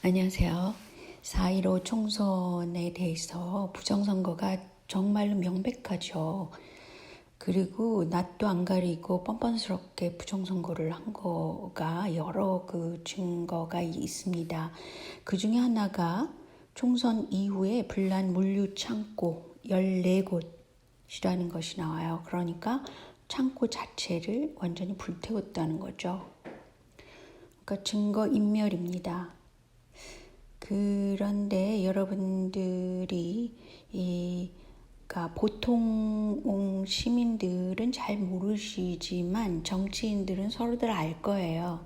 안녕하세요. 4.15 총선에 대해서 부정선거가 정말로 명백하죠. 그리고 낯도 안 가리고 뻔뻔스럽게 부정선거를 한 거가 여러 증거가 있습니다. 그 중에 하나가 총선 이후에 분란 물류 창고 14곳이라는 것이 나와요. 그러니까 창고 자체를 완전히 불태웠다는 거죠. 그러니까 증거인멸입니다. 그런데 여러분들이 그러니까 보통 시민들은 잘 모르시지만 정치인들은 서로들 알 거예요.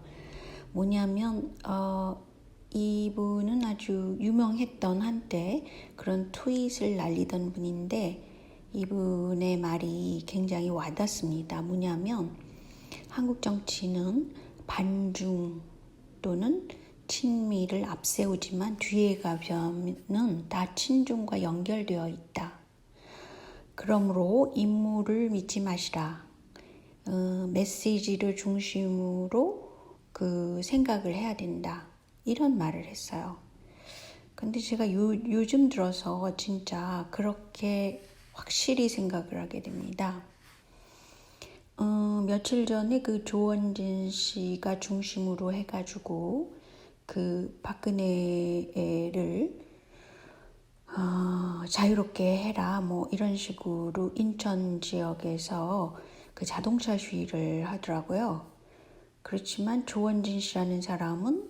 뭐냐면 이분은 아주 유명했던 한때 그런 트윗을 날리던 분인데 이분의 말이 굉장히 와닿습니다. 뭐냐면 한국 정치는 반중 또는 친미를 앞세우지만 뒤에 가면은 다 친중과 연결되어 있다. 그러므로 인물을 믿지 마시라. 메시지를 중심으로 생각을 해야 된다. 이런 말을 했어요. 근데 제가 요즘 들어서 진짜 그렇게 확실히 생각을 하게 됩니다. 며칠 전에 조원진 씨가 중심으로 해가지고 박근혜를 자유롭게 해라 뭐 이런 식으로 인천 지역에서 자동차 시위를 하더라고요. 그렇지만 조원진 씨라는 사람은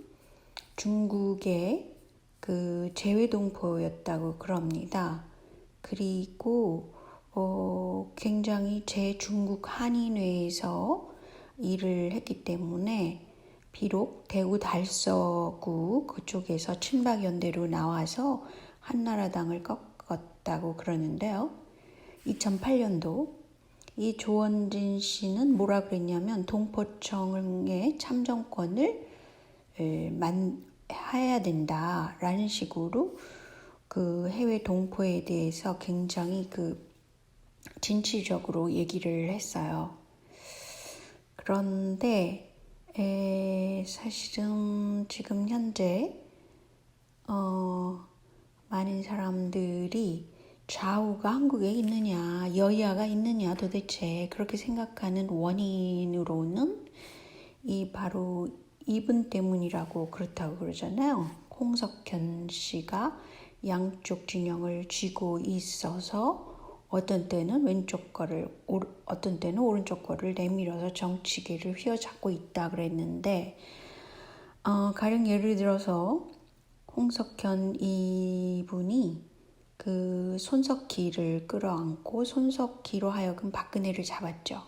중국의 재외동포였다고 그럽니다. 그리고 굉장히 제중국 한인회에서 일을 했기 때문에 비록 대구 달서구 그쪽에서 친박연대로 나와서 한나라당을 꺾었다고 그러는데요. 2008년도 이 조원진 씨는 뭐라 그랬냐면 동포청의 참정권을 해야 된다라는 식으로 해외 동포에 대해서 굉장히 진취적으로 얘기를 했어요. 그런데 사실은 지금 현재 많은 사람들이 좌우가 한국에 있느냐, 여야가 있느냐 도대체 그렇게 생각하는 원인으로는 바로 이분 때문이라고 그렇다고 그러잖아요. 홍석현 씨가 양쪽 진영을 쥐고 있어서 어떤 때는 왼쪽 거를, 어떤 때는 오른쪽 거를 내밀어서 정치계를 휘어잡고 있다 그랬는데, 가령 예를 들어서 홍석현 이분이 손석희를 끌어안고 손석희로 하여금 박근혜를 잡았죠.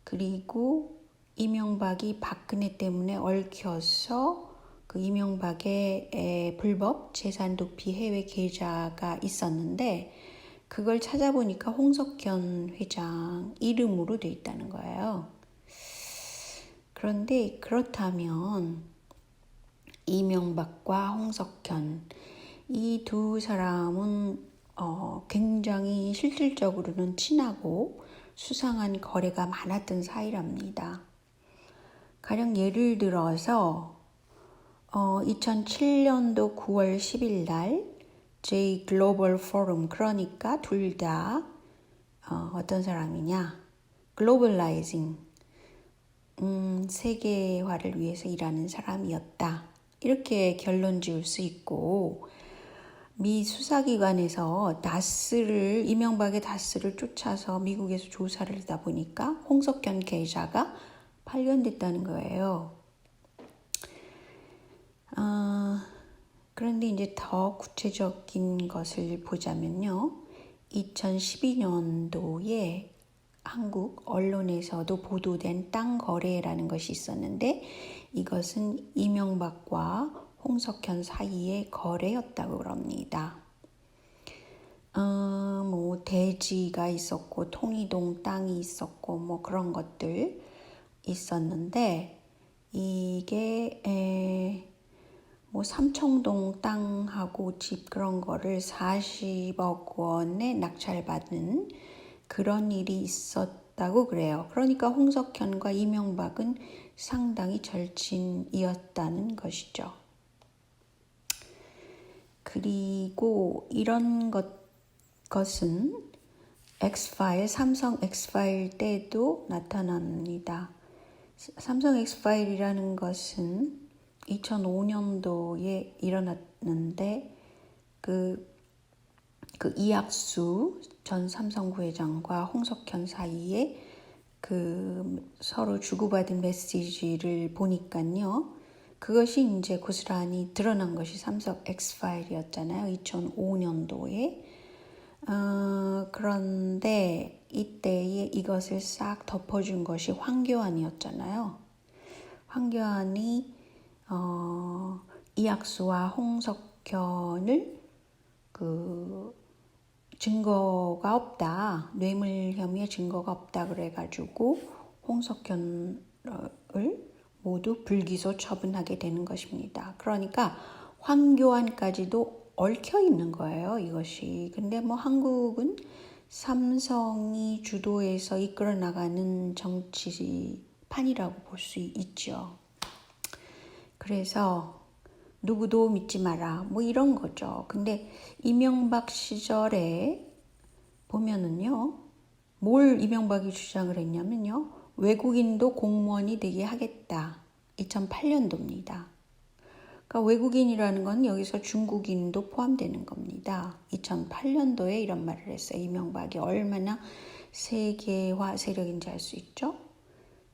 그리고 이명박이 박근혜 때문에 얽혀서 이명박의 불법 재산 도피 해외 계좌가 있었는데 그걸 찾아보니까 홍석현 회장 이름으로 돼 있다는 거예요. 그런데 그렇다면 이명박과 홍석현 이 두 사람은 굉장히 실질적으로는 친하고 수상한 거래가 많았던 사이랍니다. 가령 예를 들어서 2007년도 9월 10일 날 J 글로벌 포럼 그러니까 둘 다 어떤 사람이냐 글로벌라이징 세계화를 위해서 일하는 사람이었다. 이렇게 결론 지을 수 있고 미 수사기관에서 이명박의 다스를 쫓아서 미국에서 조사를 하다 보니까 홍석현 계좌가 발견됐다는 거예요. 그런데 이제 더 구체적인 것을 보자면요. 2012년도에 한국 언론에서도 보도된 땅 거래라는 것이 있었는데 이것은 이명박과 홍석현 사이의 거래였다고 그럽니다. 대지가 있었고 통이동 땅이 있었고 뭐 그런 것들 있었는데 이게 삼청동 땅하고 집 그런 거를 40억 원에 낙찰받은 그런 일이 있었다고 그래요. 그러니까 홍석현과 이명박은 상당히 절친이었다는 것이죠. 그리고 이런 것은 X파일, 삼성 X파일 때도 나타납니다. 삼성 X파일이라는 것은 2005년도에 일어났는데 그 이학수 전 삼성 부회장과 홍석현 사이에 그 서로 주고받은 메시지를 보니까요. 그것이 이제 고스란히 드러난 것이 삼성 X파일이었잖아요. 2005년도에. 그런데 이때에 이것을 싹 덮어준 것이 황교안이었잖아요. 황교안이 이학수와 홍석현을 증거가 없다, 뇌물 혐의의 증거가 없다 그래가지고 홍석현을 모두 불기소 처분하게 되는 것입니다. 그러니까 황교안까지도 얽혀 있는 거예요, 이것이. 근데 뭐 한국은 삼성이 주도해서 이끌어 나가는 정치판이라고 볼 수 있죠. 그래서 누구도 믿지 마라, 뭐 이런 거죠. 근데 이명박 시절에 보면은요, 뭘 이명박이 주장을 했냐면요, 외국인도 공무원이 되게 하겠다. 2008년도입니다. 그러니까 외국인이라는 건 여기서 중국인도 포함되는 겁니다. 2008년도에 이런 말을 했어요. 이명박이 얼마나 세계화 세력인지 알 수 있죠.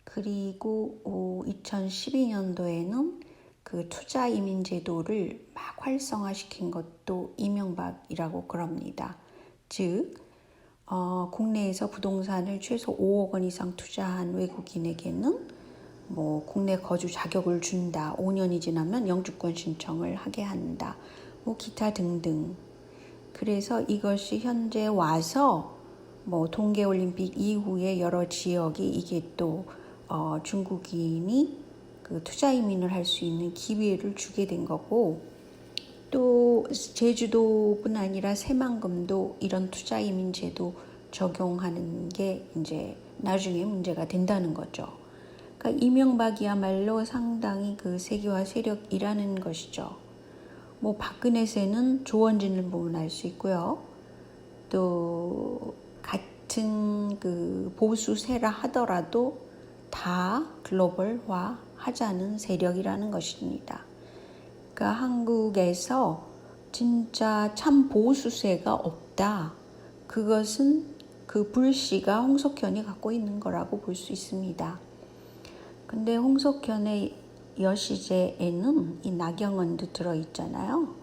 그리고 2012년도에는 그 투자 이민 제도를 막 활성화시킨 것도 이명박이라고 그럽니다. 즉 국내에서 부동산을 최소 5억 원 이상 투자한 외국인에게는 뭐 국내 거주 자격을 준다. 5년이 지나면 영주권 신청을 하게 한다. 뭐 기타 등등. 그래서 이것이 현재 와서 뭐 동계올림픽 이후에 여러 지역이 이게 또 중국인이 그 투자 이민을 할 수 있는 기회를 주게 된 거고, 또 제주도뿐 아니라 새만금도 이런 투자 이민 제도 적용하는 게 이제 나중에 문제가 된다는 거죠. 그러니까 이명박이야말로 상당히 그 세계화 세력이라는 것이죠. 뭐 박근혜세는 조원진을 보면 알 수 있고요. 또 같은 그 보수세라 하더라도 다 글로벌화 하자는 세력이라는 것입니다. 그러니까 한국에서 진짜 참 보수세가 없다. 그것은 그 불씨가 홍석현이 갖고 있는 거라고 볼 수 있습니다. 근데 홍석현의 여시제에는 이 나경원도 들어있잖아요.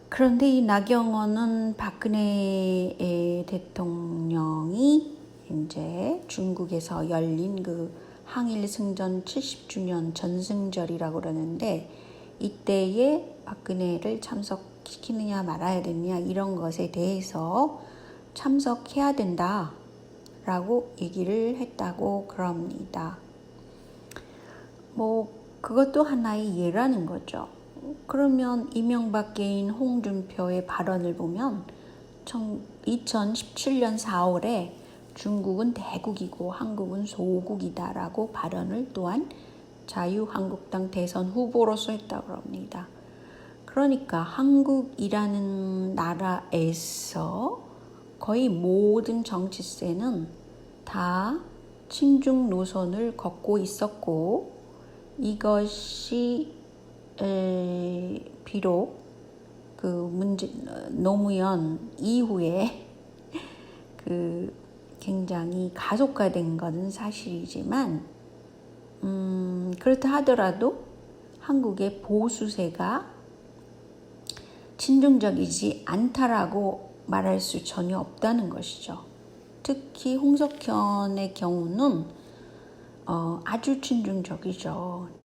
그런데 이 나경원은 박근혜 대통령이 이제 중국에서 열린 그 항일 승전 70주년 전승절이라고 그러는데, 이때에 박근혜를 참석시키느냐 말아야 되느냐 이런 것에 대해서 참석해야 된다라고 얘기를 했다고 그럽니다. 뭐 그것도 하나의 예라는 거죠. 그러면 이명박계인 홍준표의 발언을 보면 2017년 4월에 중국은 대국이고 한국은 소국이다라고 발언을 또한 자유한국당 대선 후보로서 했다고 합니다. 그러니까 한국이라는 나라에서 거의 모든 정치세는 다 친중 노선을 걷고 있었고, 이것이 비록 그 노무현 이후에 그 굉장히 가속화된 것은 사실이지만, 그렇다 하더라도 한국의 보수세가 친중적이지 않다라고 말할 수 전혀 없다는 것이죠. 특히 홍석현의 경우는 아주 친중적이죠.